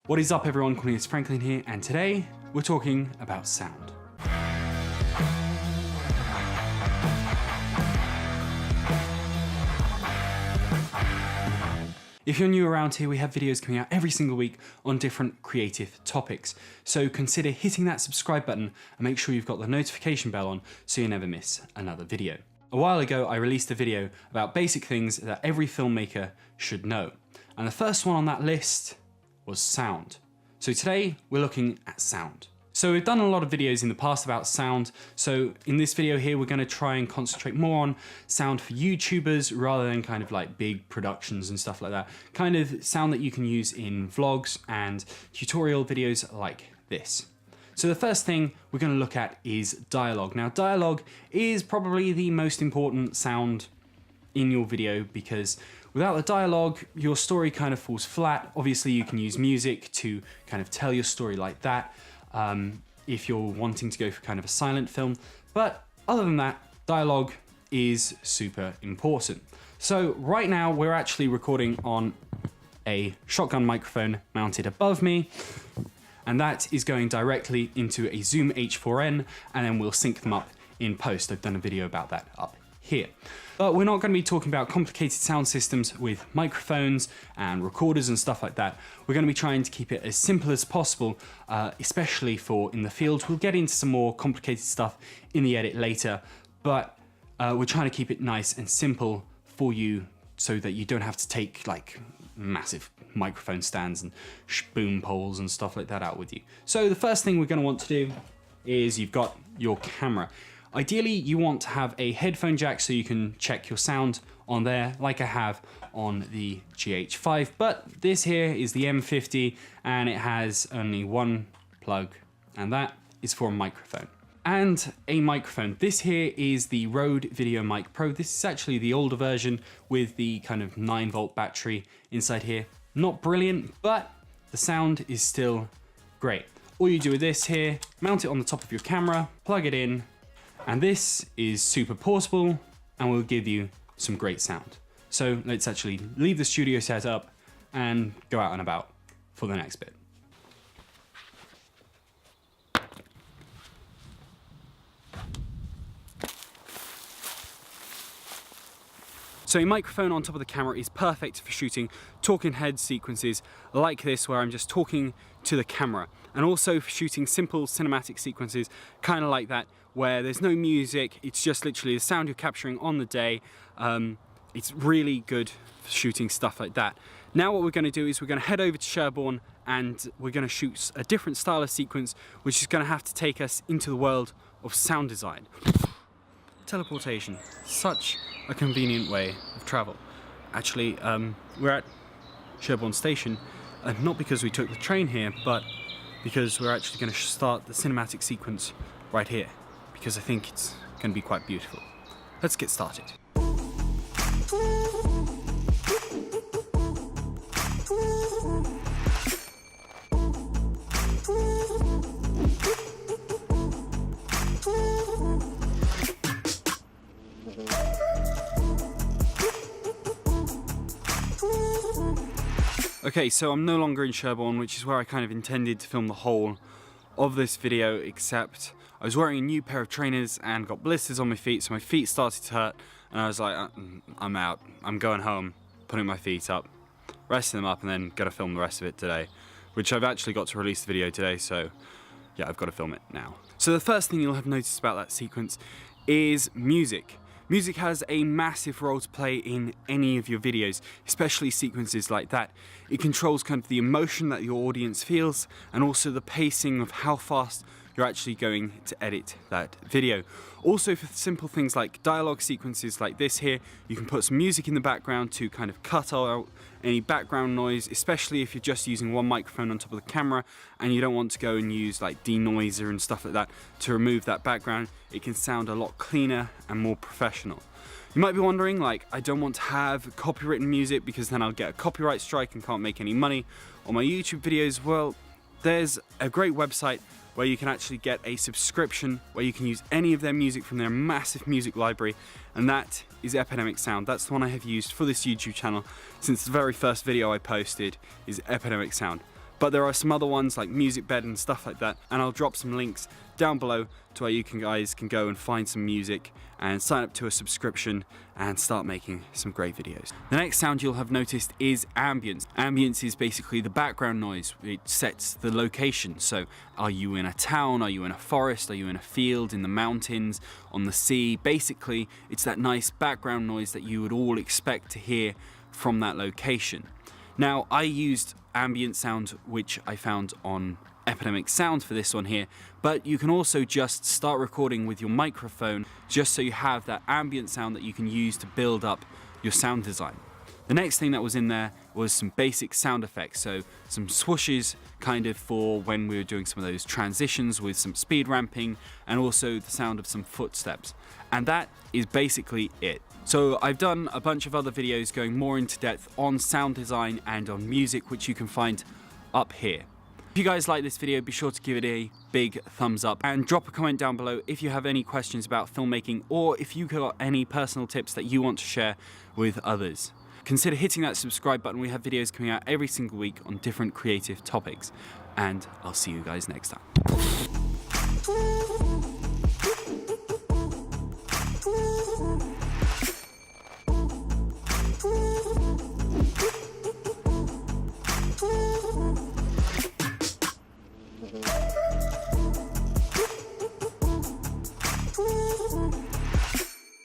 What is up everyone, Cornelius Franklin here, and today we're talking about sound. If you're new around here, we have videos coming out every single week on different creative topics. So consider hitting that subscribe button and make sure you've got the notification bell on so you never miss another video. A while ago, I released a video about basic things that every filmmaker should know. And the first one on that list was sound. So today we're looking at sound. So we've done a lot of videos in the past about sound. So in this video here, we're going to try and concentrate more on sound for YouTubers rather than kind of like big productions and stuff like that. Kind of sound that you can use in vlogs and tutorial videos like this. So the first thing we're going to look at is dialogue. Now dialogue is probably the most important sound in your video because without the dialogue, your story kind of falls flat. Obviously you can use music to kind of tell your story like that if you're wanting to go for kind of a silent film. But other than that, dialogue is super important. So right now we're actually recording on a shotgun microphone mounted above me, and that is going directly into a Zoom H4n, and then we'll sync them up in post. I've done a video about that up here. But we're not going to be talking about complicated sound systems with microphones and recorders and stuff like that. We're going to be trying to keep it as simple as possible, especially for in the field. We'll get into some more complicated stuff in the edit later, but we're trying to keep it nice and simple for you so that you don't have to take like massive microphone stands and boom poles and stuff like that out with you. So the first thing we're going to want to do is you've got your camera. Ideally, you want to have a headphone jack so you can check your sound on there like I have on the GH5, but this here is the M50 and it has only one plug, and that is for a microphone. And a microphone. This here is the Rode VideoMic Pro. This is actually the older version with the kind of 9-volt battery inside here. Not brilliant, but the sound is still great. All you do with this here, mount it on the top of your camera, plug it in, and this is super portable and will give you some great sound. So let's actually leave the studio setup and go out and about for the next bit. So a microphone on top of the camera is perfect for shooting talking head sequences like this, where I'm just talking to the camera, and also for shooting simple cinematic sequences kind of like that, where there's no music, it's just literally the sound you're capturing on the day. It's really good for shooting stuff like that. Now what we're going to do is we're going to head over to Sherborne and we're going to shoot a different style of sequence, which is going to have to take us into the world of sound design. Teleportation, such a convenient way of travel. Actually, we're at Sherborne Station, not because we took the train here, but because we're actually going to start the cinematic sequence right here, because I think it's going to be quite beautiful. Let's get started. Okay, so I'm no longer in Sherborne, which is where I kind of intended to film the whole of this video, except I was wearing a new pair of trainers and got blisters on my feet, so my feet started to hurt, and I was like, I'm out, I'm going home, putting my feet up, resting them up, and then gotta film the rest of it today, which I've actually got to release the video today, so yeah, I've got to film it now. So the first thing you'll have noticed about that sequence is music. Music has a massive role to play in any of your videos, especially sequences like that. It controls kind of the emotion that your audience feels, and also the pacing of how fast you're actually going to edit that video. Also for simple things like dialogue sequences like this here, you can put some music in the background to kind of cut out any background noise, especially if you're just using one microphone on top of the camera and you don't want to go and use like denoiser and stuff like that to remove that background. It can sound a lot cleaner and more professional. You might be wondering, like, I don't want to have copywritten music because then I'll get a copyright strike and can't make any money on my YouTube videos. Well, there's a great website where you can actually get a subscription where you can use any of their music from their massive music library, and that is Epidemic Sound. That's the one I have used for this YouTube channel since the very first video I posted is Epidemic Sound. But there are some other ones like MusicBed and stuff like that, and I'll drop some links down below to where you guys can go and find some music and sign up to a subscription and start making some great videos. The next sound you'll have noticed is ambience. Ambience is basically the background noise. It sets the location. So are you in a town? Are you in a forest? Are you in a field, in the mountains, on the sea? Basically, it's that nice background noise that you would all expect to hear from that location. Now, I used ambient sound, which I found on Epidemic Sound for this one here, but you can also just start recording with your microphone just so you have that ambient sound that you can use to build up your sound design. The next thing that was in there was some basic sound effects, so some swooshes kind of for when we were doing some of those transitions with some speed ramping, and also the sound of some footsteps. And that is basically it. So I've done a bunch of other videos going more into depth on sound design and on music, which you can find up here. If you guys like this video, be sure to give it a big thumbs up and drop a comment down below if you have any questions about filmmaking, or if you've got any personal tips that you want to share with others. Consider hitting that subscribe button. We have videos coming out every single week on different creative topics, and I'll see you guys next time.